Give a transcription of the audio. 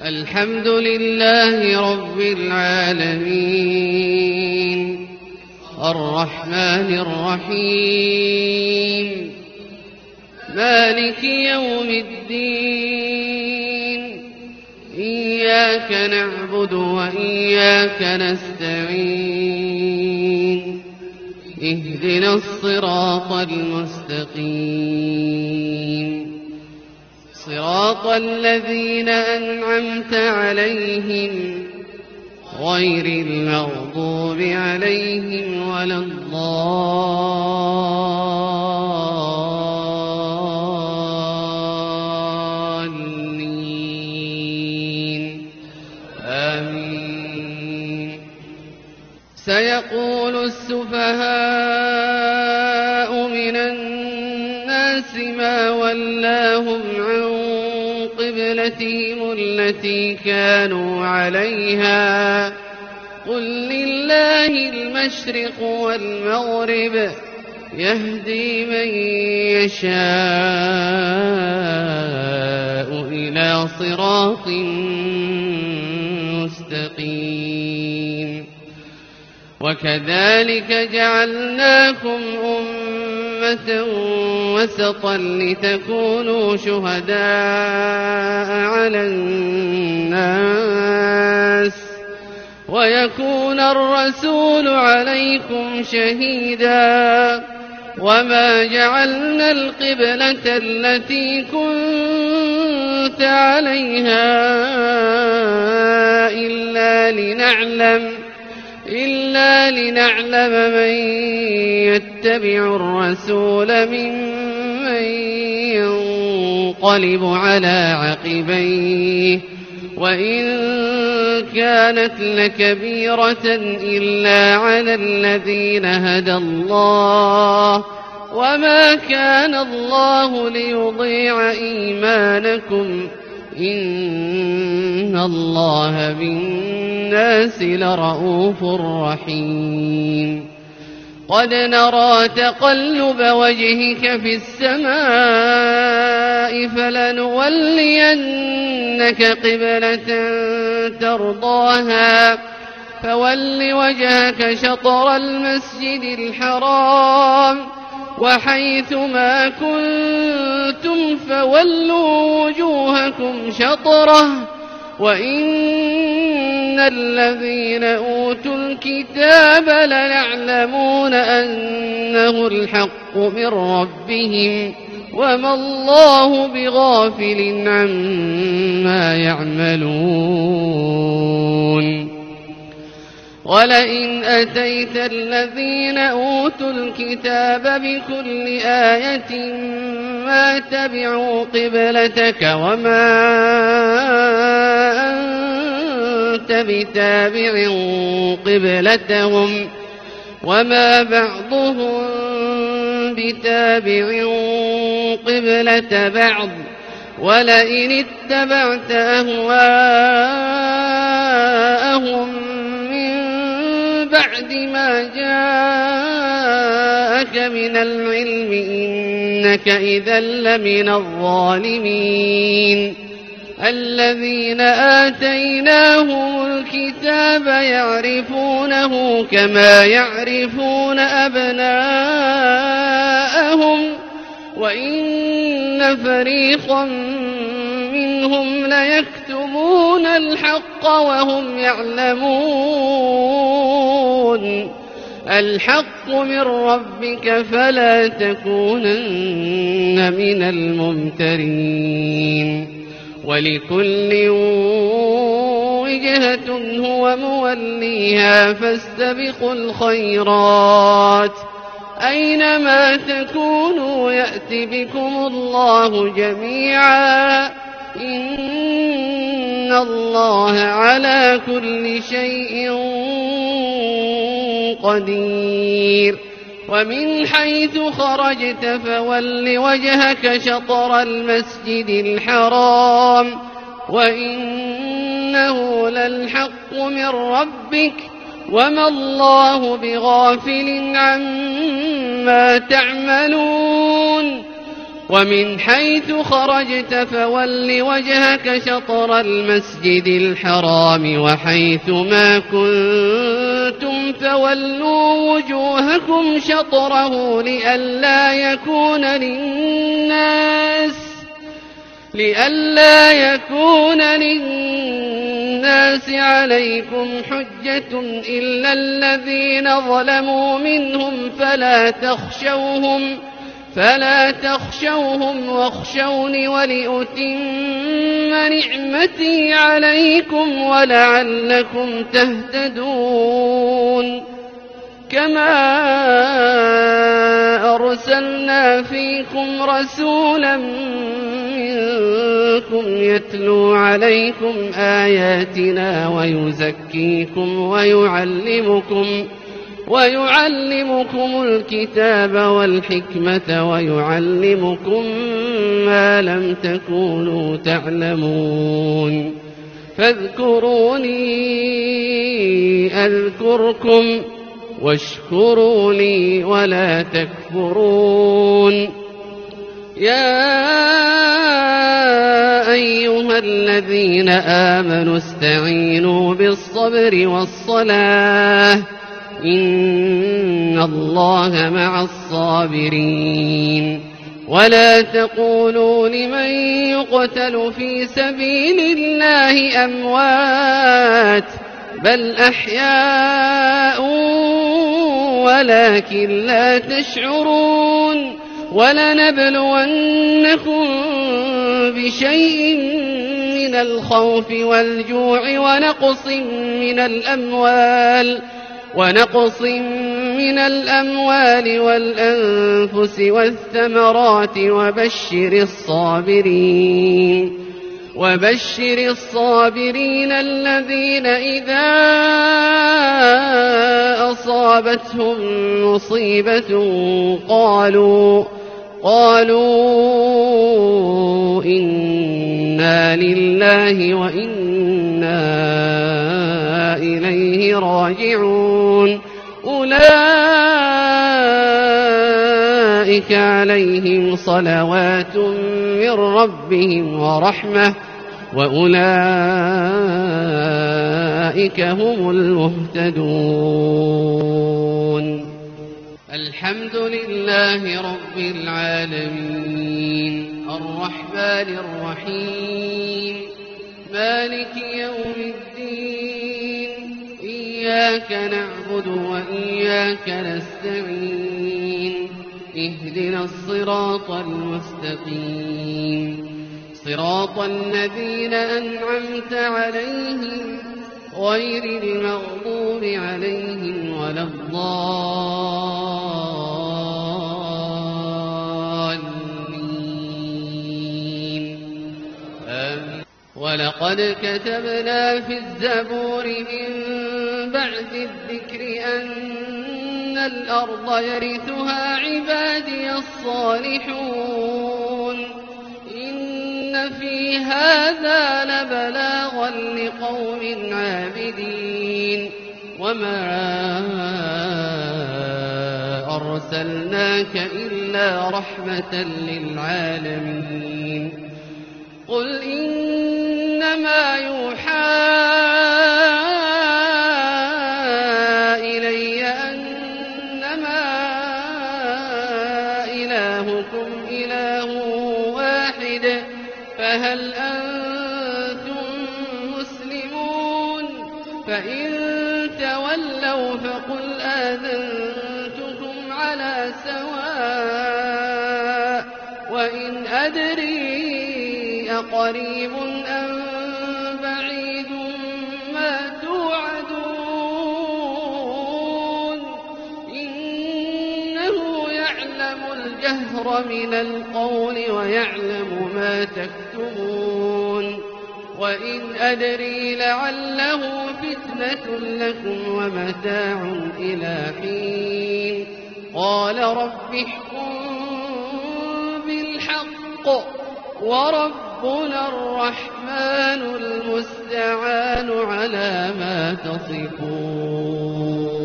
الحمد لله رب العالمين الرحمن الرحيم مالك يوم الدين إياك نعبد وإياك نستعين اهدنا الصراط المستقيم صراط الذين أنعمت عليهم غير المغضوب عليهم ولا الضالين آمين. سيقول السفهاء من الناس ما ولاهم عن قبلتهم التي كانوا عليها قل لله المشرق والمغرب يهدي من يشاء إلى صراط مستقيم. وكذلك جعلناكم أمة وسطا لتكونوا شهداء على الناس ويكون الرسول عليكم شهيدا وما جعلنا القبلة التي كنت عليها إلا لنعلم من يتبع الرسول ممن ينقلب على عقبيه وإن كانت لكبيرة إلا على الذين هدى الله وما كان الله ليضيع إيمانكم إن الله بالناس لرءوف رحيم. قد نرى تقلب وجهك في السماء فلنولينك قبلة ترضاها فول وجهك شطر المسجد الحرام وحيث ما كنتم فولوا وجوهكم شطره وإن الذين أوتوا الكتاب ليعلمون أنه الحق من ربهم وما الله بغافل عما يعملون. ولئن أتيت الذين أوتوا الكتاب بكل آية ما تبعوا قبلتك وما أنت بتابع قبلتهم وما بعضهم بتابع قبلة بعض ولئن اتبعت أهواءهم بعد ما جاءك من العلم إنك إذا لمن الظالمين. الذين آتيناهم الكتاب يعرفونه كما يعرفون أبناءهم وإن فريقا منهم ليكتمون الحق وهم يعلمون. الحق من ربك فلا تكونن من الممترين. ولكل وجهة هو موليها فاستبقوا الخيرات أينما تكونوا يأت بكم الله جميعا إن الله على كل شيء قدير. ومن حيث خرجت فول وجهك شطر المسجد الحرام وإنه للحق من ربك وما الله بغافل عما تعملون. ومن حيث خرجت فول وجهك شطر المسجد الحرام وحيث ما كنتم فولوا وجوهكم شطره لئلا يكون للناس عليكم حجة إلا الذين ظلموا منهم فلا تخشوهم واخشوني ولأتم نعمتي عليكم ولعلكم تهتدون كما أرسلنا فيكم رسولا منكم يتلو عليكم آياتنا ويزكيكم ويعلمكم الكتاب والحكمة ويعلمكم ما لم تكونوا تعلمون فاذكروني أذكركم واشكروا لي ولا تكفرون يا أيها الذين آمنوا استعينوا بالصبر والصلاة إن الله مع الصابرين ولا تقولوا لمن يقتل في سبيل الله أموات بل أحياء ولكن لا تشعرون ولنبلونكم بشيء من الخوف والجوع ونقص من الأموال والأنفس والثمرات وبشر الصابرين الذين إذا أصابتهم مصيبة قالوا إنا لله وإنا إليه راجعون أولئك عليهم صلوات من ربهم ورحمة وأولئك هم المهتدون الحمد لله رب العالمين الرحمن الرحيم مالك يوم الدين إياك نعبد وإياك نستعين اهدنا الصراط المستقيم صراط الذين أنعمت عليهم غير المغضوب عليهم ولا الضالين آمين ولقد كتبنا في الزبور من بعد الذكر أن الأرض يرثها عبادي الصالحون إن في هذا لبلاغا لقوم عابدين وما أرسلناك إلا رحمة للعالمين قل إنما يوحى إلي أنما إلهكم إله واحد فهل أنتم مسلمون فإن تولوا فقل آذنتكم على سواء وإن أدري أقريب أم بعيد ما توعدون إنه يعلم الجهر من القول ويعلم ما تكتمون وإن أدري لعله فتنة لكم ومتاع إلى حين قال رب احكم بالحق وربنا الرحمن المستعان على ما تصفون